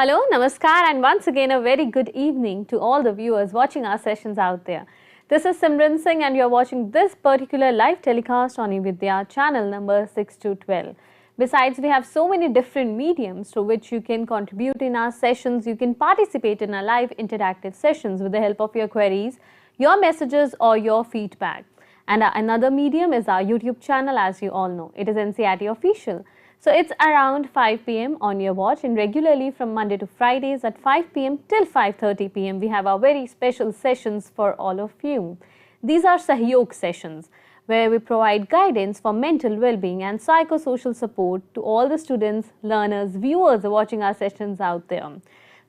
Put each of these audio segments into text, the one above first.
Hello, namaskar, and once again a very good evening to all the viewers watching our sessions out there. This is Simran Singh and you are watching this particular live telecast on eVidya channel number 6 to 12. Besides, we have so many different mediums through which you can contribute in our sessions. You can participate in our live interactive sessions with the help of your queries, your messages or your feedback. And another medium is our YouTube channel, as you all know. It is NCRT Official. So it's around 5 p.m. on your watch, and regularly from Monday to Fridays at 5 p.m. till 5:30 p.m. we have our very special sessions for all of you. These are Sahyog sessions where we provide guidance for mental well-being and psychosocial support to all the students, learners, viewers watching our sessions out there.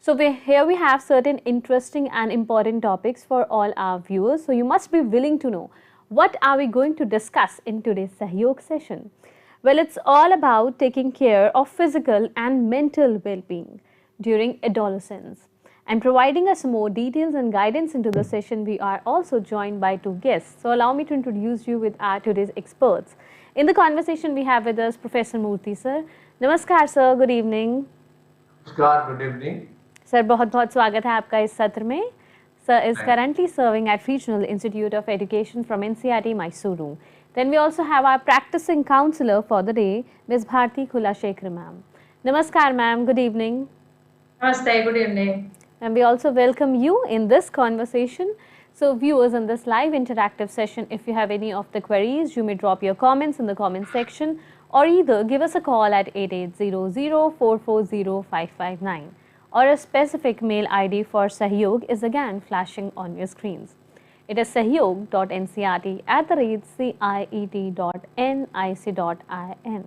So here we have certain interesting and important topics for all our viewers. So you must be willing to know what are we going to discuss in today's Sahyog session. Well, it's all about taking care of physical and mental well-being during adolescence. And providing us more details and guidance into the session, we are also joined by two guests. So allow me to introduce you with our today's experts. In the conversation we have with us Professor Murthy sir. Namaskar sir, good evening. Namaskar, good evening. Sir, बहुत-बहुत स्वागत है आपका इस सत्र में. Sir is currently serving at Regional Institute of Education from NCRT, Mysuru. Then we also have our practicing counselor for the day, Ms. Bharti Khulashekar ma'am. Namaskar ma'am, good evening. Namaste, good evening. And we also welcome you in this conversation. So viewers, in this live interactive session, if you have any of the queries, you may drop your comments in the comment section or either give us a call at 8800-440-559. Or a specific mail ID for Sahyog is again flashing on your screens. It is sahyog.ncrt@ciet.nic.in.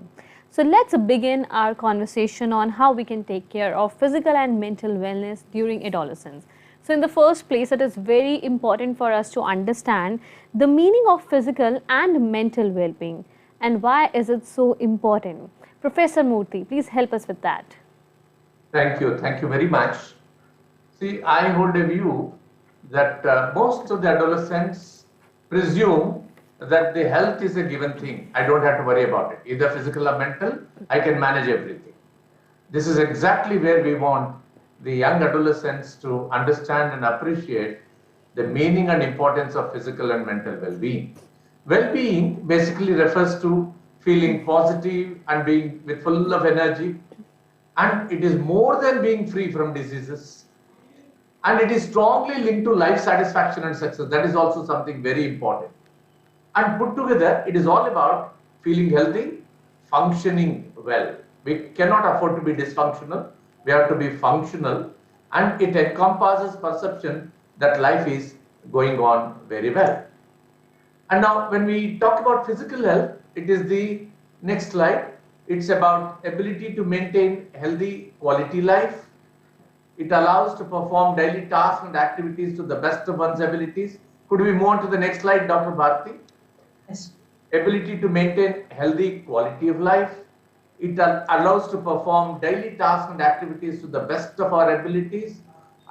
So let's begin our conversation on how we can take care of physical and mental wellness during adolescence. So in the first place, it is very important for us to understand the meaning of physical and mental well-being and why is it so important. Professor Murthy, please help us with that. Thank you very much. See, I hold a view that most of the adolescents presume that the health is a given thing. I don't have to worry about it. Either physical or mental, I can manage everything. This is exactly where we want the young adolescents to understand and appreciate the meaning and importance of physical and mental well-being. Well-being basically refers to feeling positive and being with full of energy. And it is more than being free from diseases. And it is strongly linked to life satisfaction and success. That is also something very important. And put together, it is all about feeling healthy, functioning well. We cannot afford to be dysfunctional. We have to be functional. And it encompasses perception that life is going on very well. And now, when we talk about physical health, it is the next slide. It's about ability to maintain healthy quality life. It allows to perform daily tasks and activities to the best of one's abilities. Could we move on to the next slide, Dr. Bharti? Yes. Ability to maintain healthy quality of life. It allows to perform daily tasks and activities to the best of our abilities.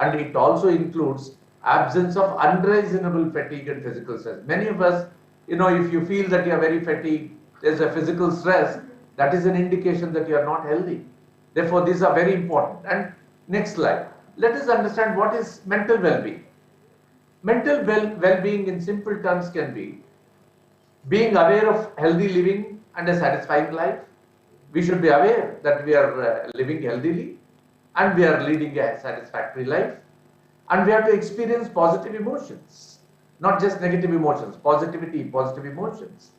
And it also includes absence of unreasonable fatigue and physical stress. Many of us, if you feel that you are very fatigued, there's a physical stress, that is an indication that you are not healthy. Therefore, these are very important. And next slide. Let us understand what is mental well-being. Mental well-being in simple terms can be being aware of healthy living and a satisfying life. We should be aware that we are living healthily and we are leading a satisfactory life. And we have to experience positive emotions, not just negative emotions, positivity, positive emotions.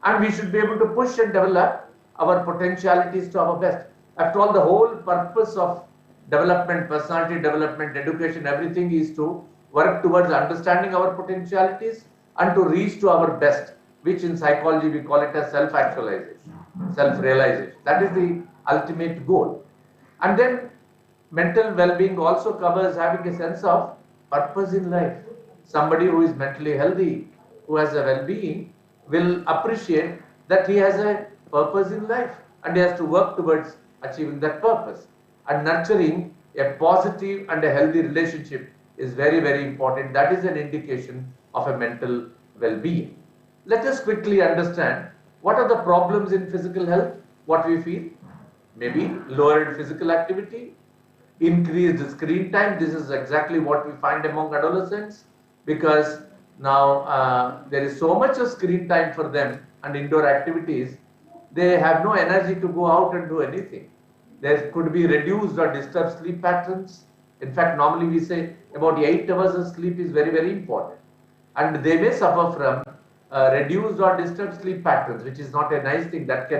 And we should be able to push and develop our potentialities to our best. After all, the whole purpose of development, personality development, education, everything is to work towards understanding our potentialities and to reach to our best, which in psychology we call it as self-actualization, self-realization. That is the ultimate goal. And then mental well-being also covers having a sense of purpose in life. Somebody who is mentally healthy, who has a well-being, will appreciate that he has a purpose in life and he has to work towards achieving that purpose. And nurturing a positive and a healthy relationship is very, very important. That is an indication of a mental well-being. Let us quickly understand what are the problems in physical health, what we feel. Maybe lowered physical activity, increased screen time. This is exactly what we find among adolescents, because now there is so much of screen time for them and indoor activities, they have no energy to go out and do anything. There could be reduced or disturbed sleep patterns. In fact, normally we say about 8 hours of sleep is very, very important. And they may suffer from reduced or disturbed sleep patterns, which is not a nice thing. That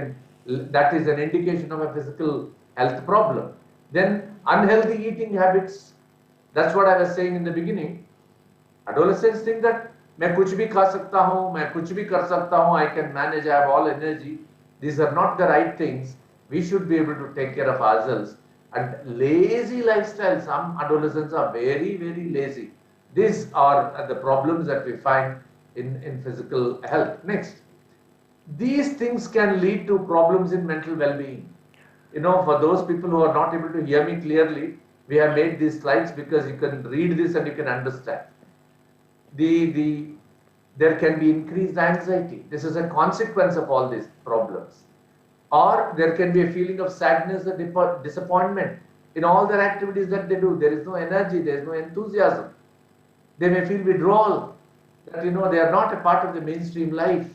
is an indication of a physical health problem. Then unhealthy eating habits. That's what I was saying in the beginning. Adolescents think that मैं कुछ भी खा सकता हूँ, मैं कुछ भी कर सकता हूँ, I can manage, I have all energy. These are not the right things. We should be able to take care of ourselves. And lazy lifestyle, some adolescents are very, very lazy. These are the problems that we find in physical health. Next, these things can lead to problems in mental well-being. You know, for those people who are not able to hear me clearly, we have made these slides because you can read this and you can understand. There can be increased anxiety. This is a consequence of all these problems. Or there can be a feeling of sadness or disappointment in all their activities that they do. There is no energy, there is no enthusiasm. They may feel withdrawal, that they are not a part of the mainstream life.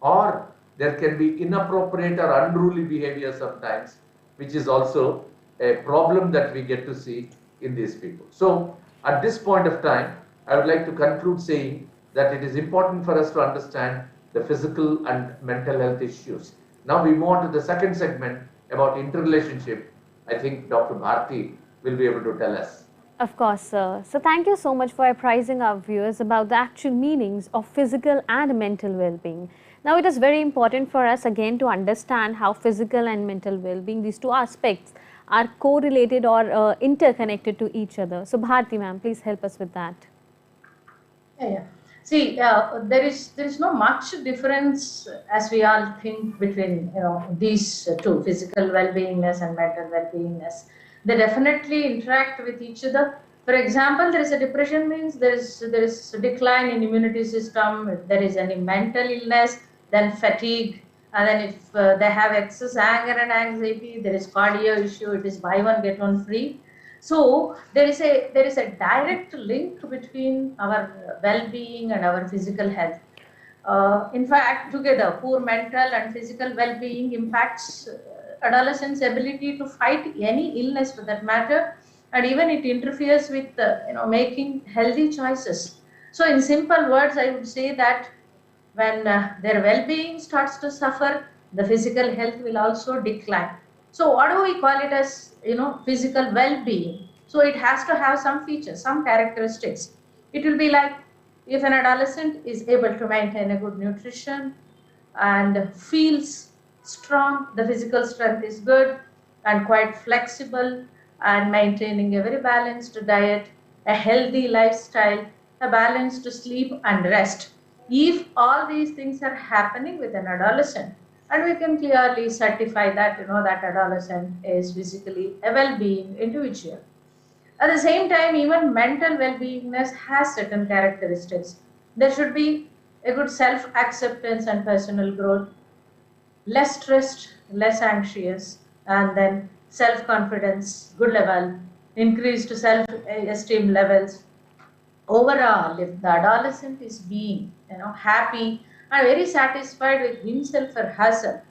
Or there can be inappropriate or unruly behavior sometimes, which is also a problem that we get to see in these people. So at this point of time, I would like to conclude saying that it is important for us to understand the physical and mental health issues. Now we move on to the second segment about interrelationship. I think Dr. Bharti will be able to tell us. Of course, sir. So thank you so much for apprising our viewers about the actual meanings of physical and mental well-being. Now it is very important for us again to understand how physical and mental well-being, these two aspects, are correlated or interconnected to each other. So Bharti ma'am, please help us with that. Yeah. See, there is no much difference as we all think between these two, physical well-beingness and mental well-beingness. They definitely interact with each other. For example, there is a depression means there is a decline in immunity system. If there is any mental illness, then fatigue, and then if they have excess anger and anxiety, there is cardio issue. It is buy one get one free. So there is a direct link between our well-being and our physical health. In fact, together, poor mental and physical well-being impacts adolescents' ability to fight any illness for that matter, and even it interferes with making healthy choices. So in simple words, I would say that when their well-being starts to suffer, the physical health will also decline. So what do we call it as physical well-being? So it has to have some features, some characteristics. It will be like if an adolescent is able to maintain a good nutrition and feels strong, the physical strength is good and quite flexible, and maintaining a very balanced diet, a healthy lifestyle, a balanced sleep and rest. If all these things are happening with an adolescent, and we can clearly certify that that adolescent is physically a well-being individual. At the same time, even mental well-beingness has certain characteristics. There should be a good self-acceptance and personal growth, less stressed, less anxious, and then self-confidence, good level, increased self-esteem levels. Overall, if the adolescent is being happy and very satisfied with himself or herself,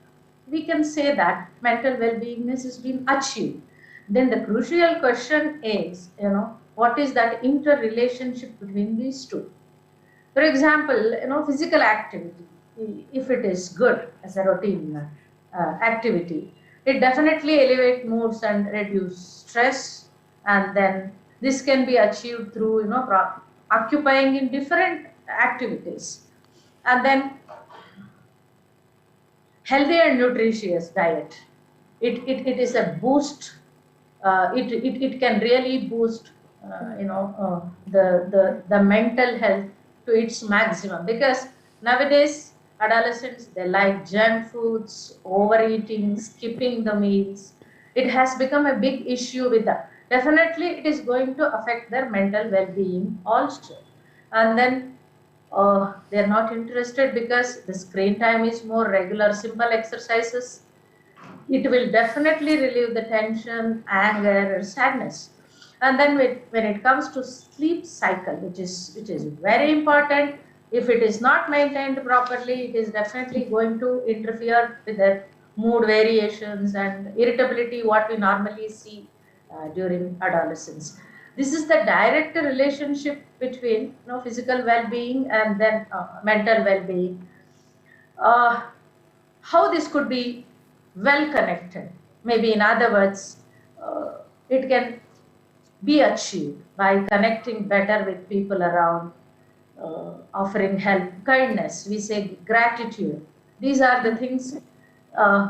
we can say that mental well-beingness has been achieved. Then the crucial question is, what is that interrelationship between these two? For example, physical activity, if it is good as a routine activity, it definitely elevates moods and reduce stress, and then this can be achieved through occupying in different activities. And then healthy and nutritious diet. It is a boost. It can really boost the mental health to its maximum, because nowadays adolescents, they like junk foods, overeating, skipping the meals. It has become a big issue with them. Definitely it is going to affect their mental well-being also. And then they're not interested because the screen time is more, regular simple exercises it will definitely relieve the tension, anger, or sadness. And then when it comes to sleep cycle, which is very important, if it is not maintained properly, it is definitely going to interfere with the mood variations and irritability what we normally see during adolescence. This is the direct relationship between physical well-being and then mental well-being. uh, how this could be well connected. Maybe, in other words, it can be achieved by connecting better with people around, offering help, kindness, we say gratitude. These are the things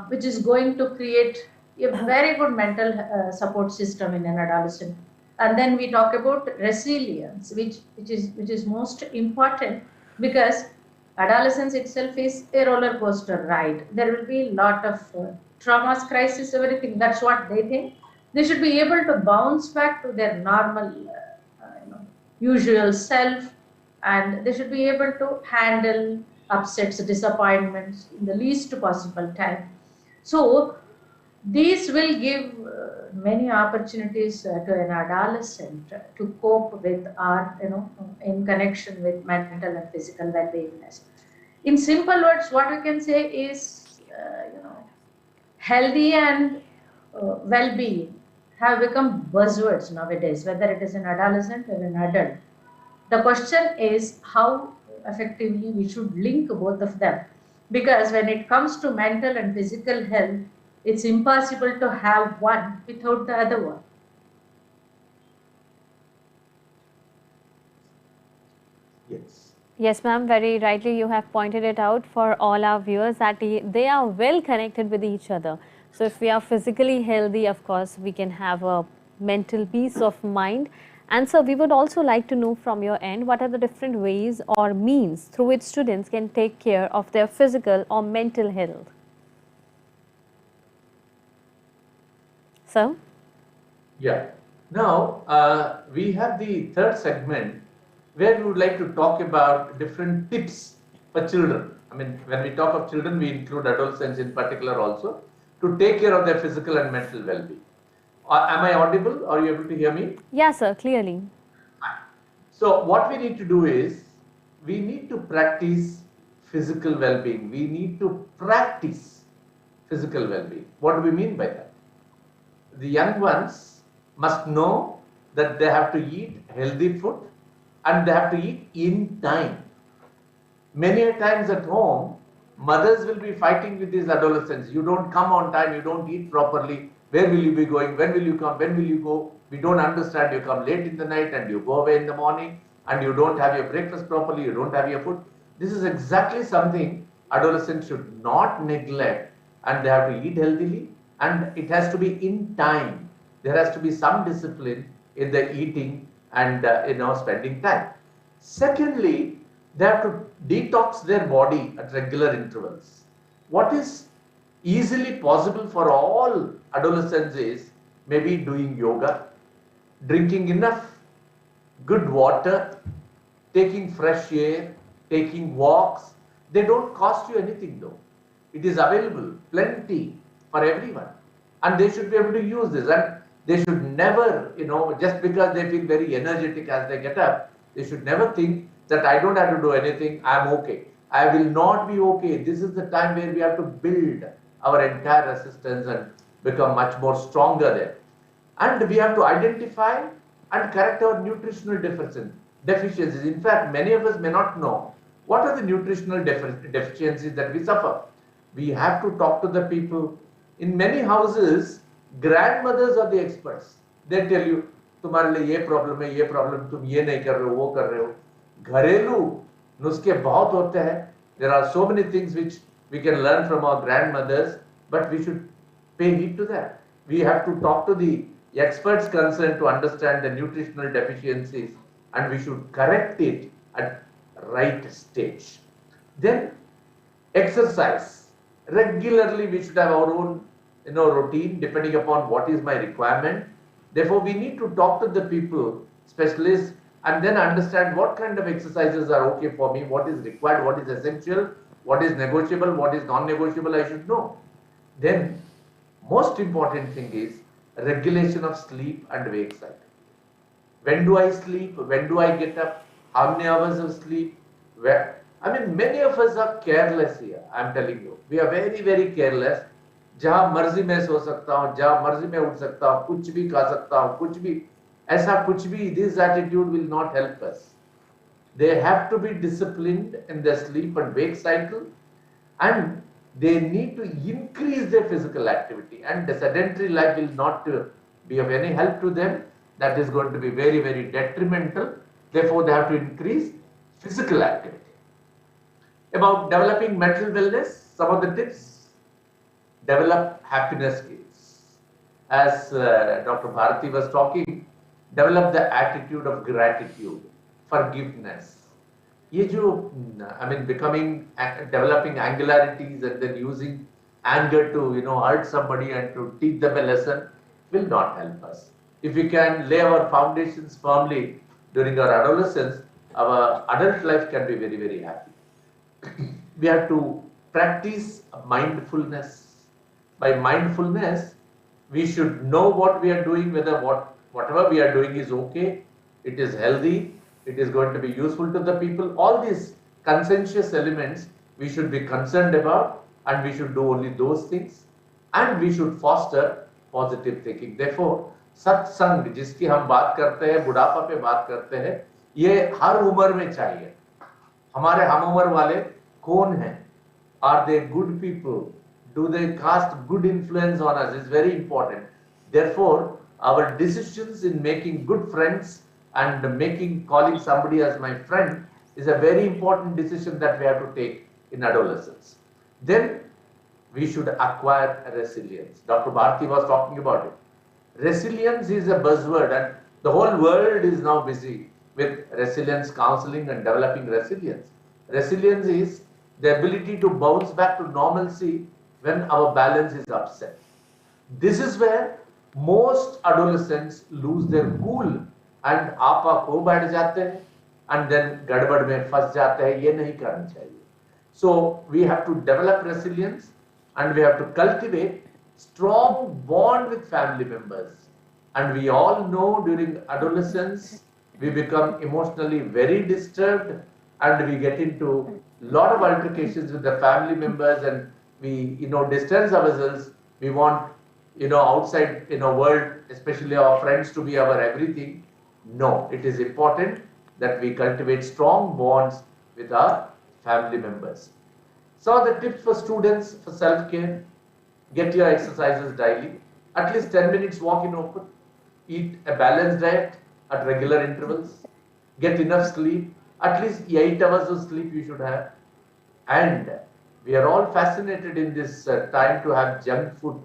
which is going to create a very good mental support system in an adolescent. And then we talk about resilience, which is most important, because adolescence itself is a roller coaster ride. There will be a lot of traumas, crisis, everything. That's what they think. They should be able to bounce back to their normal, usual self, and they should be able to handle upsets, disappointments in the least possible time. So these will give many opportunities to an adolescent to cope with our, in connection with mental and physical well-beingness. In simple words, what we can say is, healthy and well-being have become buzzwords nowadays, whether it is an adolescent or an adult. The question is how effectively we should link both of them. Because when it comes to mental and physical health, it's impossible to have one without the other one. Yes. Yes, ma'am, very rightly you have pointed it out for all our viewers that they are well connected with each other. So if we are physically healthy, of course, we can have a mental peace of mind. And so we would also like to know from your end, what are the different ways or means through which students can take care of their physical or mental health? So? Yeah. Now, we have the third segment where we would like to talk about different tips for children. I mean, when we talk of children, we include adolescents in particular also, to take care of their physical and mental well-being. Am I audible? Are you able to hear me? Yes, sir, clearly. So what we need to do is, we need to practice physical well-being. We need to practice physical well-being. What do we mean by that? The young ones must know that they have to eat healthy food and they have to eat in time. Many a times at home, mothers will be fighting with these adolescents. You don't come on time, you don't eat properly. Where will you be going? When will you come? When will you go? We don't understand. You come late in the night and you go away in the morning and you don't have your breakfast properly, you don't have your food. This is exactly something adolescents should not neglect, and they have to eat healthily, and it has to be in time. There has to be some discipline in the eating and spending time. Secondly, they have to detox their body at regular intervals. What is easily possible for all adolescents is maybe doing yoga, drinking enough good water, taking fresh air, taking walks. They don't cost you anything though. It is available, plenty for everyone. And they should be able to use this. And they should never, just because they feel very energetic as they get up, they should never think that I don't have to do anything, I'm okay. I will not be okay. This is the time where we have to build our entire resistance and become much more stronger there. And we have to identify and correct our nutritional deficiencies. In fact, many of us may not know what are the nutritional deficiencies that we suffer. We have to talk to the people. In many houses, grandmothers are the experts. They tell you, तुम्हारे लिए ये problem है, ये problem, तुम ये नहीं कर रहे हो, वो कर रहे हो. घरेलू नुस्खे बहुत होते हैं. There are so many things which we can learn from our grandmothers, but we should pay heed to that. We have to talk to the experts concerned to understand the nutritional deficiencies, and we should correct it at right stage. Then exercise. Regularly we should have our own routine depending upon what is my requirement. Therefore, we need to talk to the people, specialists, and then understand what kind of exercises are okay for me, what is required, what is essential, what is negotiable, what is non-negotiable, I should know. Then Most important thing is regulation of sleep and wake cycle. When do I sleep? When do I get up? How many hours of sleep? Where? I mean, many of us are careless here. I'm telling you, we are very, very careless. जहाँ मर्जी में सो सकता हूँ, जहाँ मर्जी में उठ सकता हूँ, कुछ भी खा सकता हूँ, कुछ भी ऐसा कुछ भी. This attitude will not help us. They have to be disciplined in their sleep and wake cycle, and they need to increase their physical activity. And the sedentary life will not be of any help to them. That is going to be very, very detrimental. Therefore, they have to increase physical activity. About developing mental wellness, some of the tips. Develop happiness skills. As Dr. Bharati was talking, develop the attitude of gratitude, forgiveness. Developing angularities and then using anger to hurt somebody and to teach them a lesson will not help us. If we can lay our foundations firmly during our adolescence, our adult life can be very, very happy. We have to practice mindfulness. By mindfulness, we should know what we are doing, whether whatever we are doing is okay, it is healthy, it is going to be useful to the people. All these conscientious elements we should be concerned about, and we should do only those things, and we should foster positive thinking. Therefore, सत्संग जिसकी हम बात करते हैं, बुढ़ापा पे बात करते हैं, ये हर उम्र में चाहिए. हमारे हम उम्र वाले कौन हैं? Are they good people? Do they cast good influence on us? Is very important. Therefore, our decisions in making good friends and calling somebody as my friend is a very important decision that we have to take in adolescence. Then we should acquire resilience. Dr. Bharti was talking about it. Resilience is a buzzword, and the whole world is now busy with resilience counseling and developing resilience. Resilience is the ability to bounce back to normalcy when our balance is upset. This is where most adolescents lose their cool and आपा खो बैठ जाते हैं and then गड़बड़ में फंस जाते हैं. ये नहीं करना चाहिए. So we have to develop resilience, and we have to cultivate strong bond with family members. And we all know during adolescence we become emotionally very disturbed, and we get into lot of altercations with the family members, and we distance ourselves. We want outside world, especially our friends, to be our everything. No, it is important that we cultivate strong bonds with our family members. So the tips for students for self-care: get your exercises daily, at least 10 minutes walk in open, eat a balanced diet at regular intervals, get enough sleep, at least 8 hours of sleep you should have. And we are all fascinated in this time to have junk food.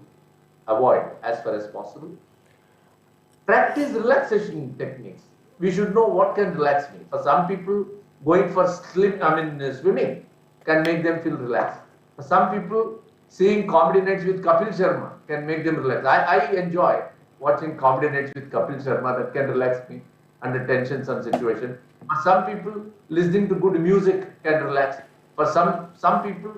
Avoid as far as possible. Practice relaxation techniques. We should know what can relax me. For some people, going for swimming can make them feel relaxed. For some people, seeing comedy nights with Kapil Sharma can make them relax. I enjoy watching comedy nights with Kapil Sharma. That can relax me under tensions and situation. For some people, listening to good music can relax. For some people,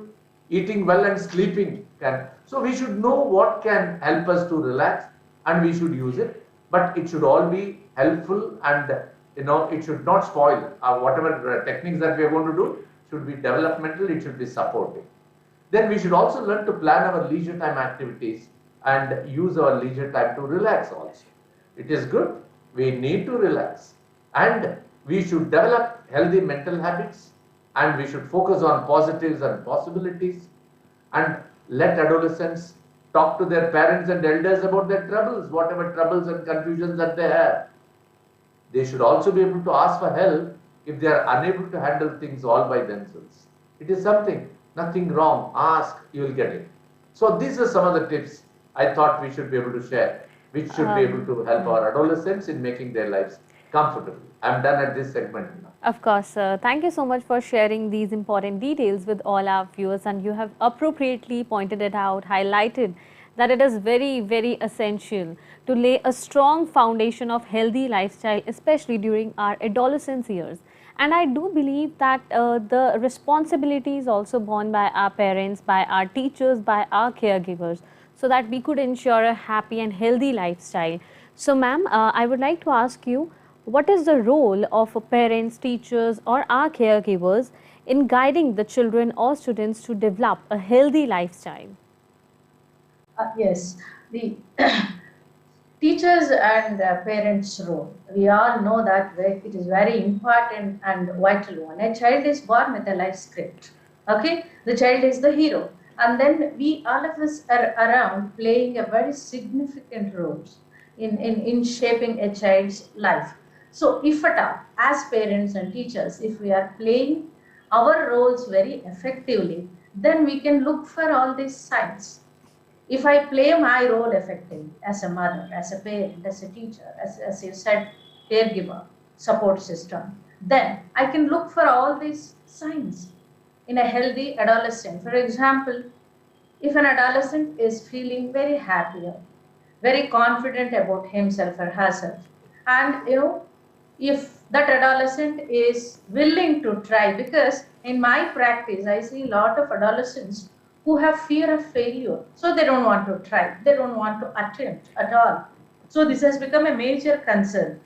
eating well and sleeping can. So we should know what can help us to relax, and we should use it. But it should all be helpful, and it should not spoil. Whatever techniques that we are going to do should be developmental. It should be supportive. Then we should also learn to plan our leisure time activities and use our leisure time to relax also. It is good. We need to relax, and we should develop healthy mental habits, and we should focus on positives and possibilities, and let adolescents talk to their parents and elders about their troubles, whatever troubles and confusions that they have. They should also be able to ask for help if they are unable to handle things all by themselves. It is nothing wrong. Ask, you will get it. So these are some of the tips I thought we should be able to share, which should be able to help our adolescents in making their lives comfortable. I'm done at this segment now. Of course, sir. Thank you so much for sharing these important details with all our viewers, and you have appropriately pointed it out, highlighted that it is very, very essential to lay a strong foundation of healthy lifestyle, especially during our adolescence years. And I do believe that the responsibility is also borne by our parents, by our teachers, by our caregivers. so that we could ensure a happy and healthy lifestyle. So ma'am, I would like to ask you, what is the role of parents, teachers or our caregivers in guiding the children or students to develop a healthy lifestyle? Yes, the teachers and parents' role. We all know that it is very important and vital one. A child is born with a life script. Okay, the child is the hero, and then we all of us are around playing a very significant role in shaping a child's life. So, if at all, as parents and teachers, if we are playing our roles very effectively, then we can look for all these signs. If I play my role effectively as a mother, as a parent, as a teacher, as you said, caregiver, support system, then I can look for all these signs in a healthy adolescent. For example, if an adolescent is feeling very happier, very confident about himself or herself, and if that adolescent is willing to try, because in my practice I see a lot of adolescents who have fear of failure, so they don't want to try, they don't want to attempt at all. So this has become a major concern.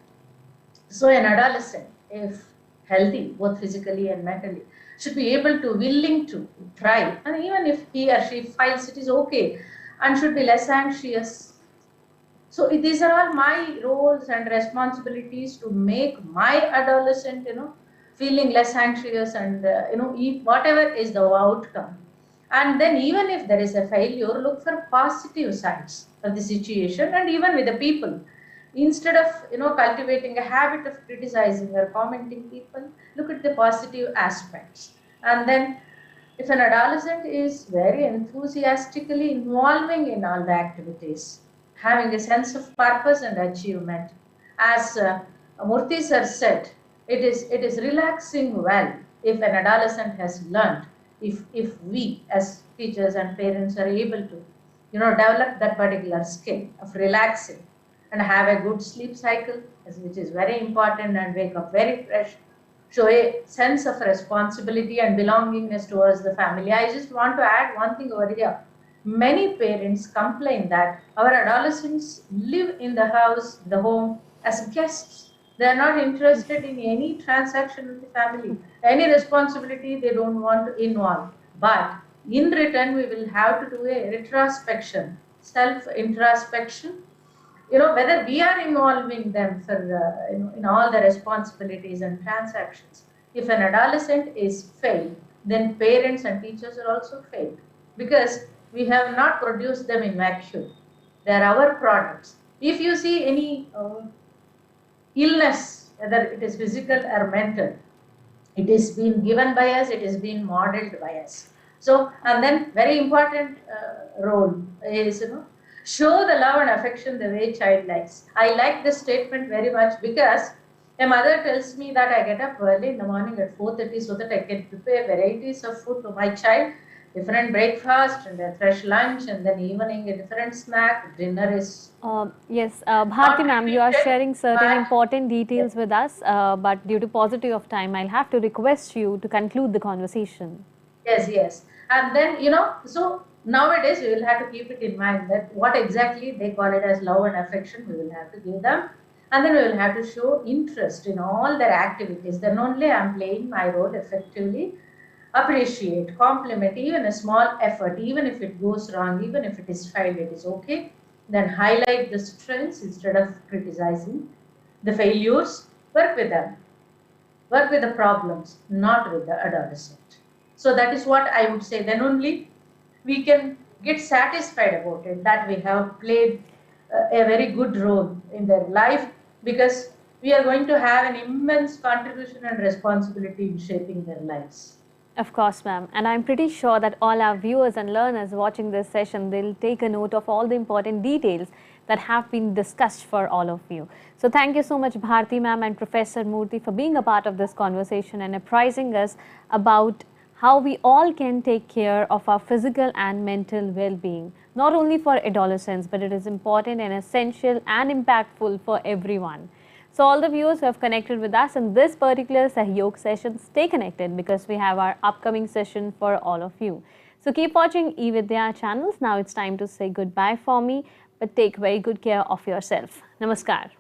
So an adolescent, if healthy both physically and mentally, should be able to willing to try, and even if he or she fails, it is okay, and should be less anxious. So these are all my roles and responsibilities to make my adolescent, feeling less anxious, and whatever is the outcome. And then even if there is a failure, look for positive sides of the situation, and even with the people. Instead of cultivating a habit of criticizing or commenting people, look at the positive aspects. And then if an adolescent is very enthusiastically involving in all the activities, having a sense of purpose and achievement, as Murthy sir said, it is relaxing well if an adolescent has learned. If we as teachers and parents are able to develop that particular skill of relaxing and have a good sleep cycle, which is very important, and wake up very fresh, show a sense of responsibility and belongingness towards the family. I just want to add one thing over here. Many parents complain that our adolescents live in the house, the home, as guests. They are not interested in any transaction in the family, any responsibility they don't want to involve. But in return, we will have to do a retrospection, self-introspection, whether we are involving them for in all the responsibilities and transactions. If an adolescent is failed, then parents and teachers are also failed, because we have not produced them in vacuum. They are our products. If you see any illness, whether it is physical or mental, it is being given by us, it is being modeled by us. So, and then very important role is, show the love and affection the way child likes. I like this statement very much, because a mother tells me that I get up early in the morning at 4:30 so that I can prepare varieties of food for my child, different breakfast and a fresh lunch, and then evening a different snack. Dinner is yes, Bharti ma'am, you are sharing certain important details with us, but due to paucity of time, I'll have to request you to conclude the conversation. Yes. And then, so nowadays we will have to keep it in mind that what exactly they call it as love and affection, we will have to give them. And then we will have to show interest in all their activities. Then only I am playing my role effectively. Appreciate, compliment, even a small effort, even if it goes wrong, even if it is failed, it is okay. Then highlight the strengths instead of criticizing the failures. Work with them. Work with the problems, not with the adolescent. So that is what I would say. Then only we can get satisfied about it, that we have played a very good role in their life, because we are going to have an immense contribution and responsibility in shaping their lives. Of course, ma'am. And I'm pretty sure that all our viewers and learners watching this session, they'll take a note of all the important details that have been discussed for all of you. So thank you so much, Bharti ma'am and Professor Murthy, for being a part of this conversation and apprising us about how we all can take care of our physical and mental well-being, not only for adolescents, but it is important and essential and impactful for everyone. So all the viewers who have connected with us in this particular Sahyog session, stay connected, because we have our upcoming session for all of you. So So keep watching eVidya channels. Now it's time to say goodbye for me, but take very good care of yourself. Namaskar.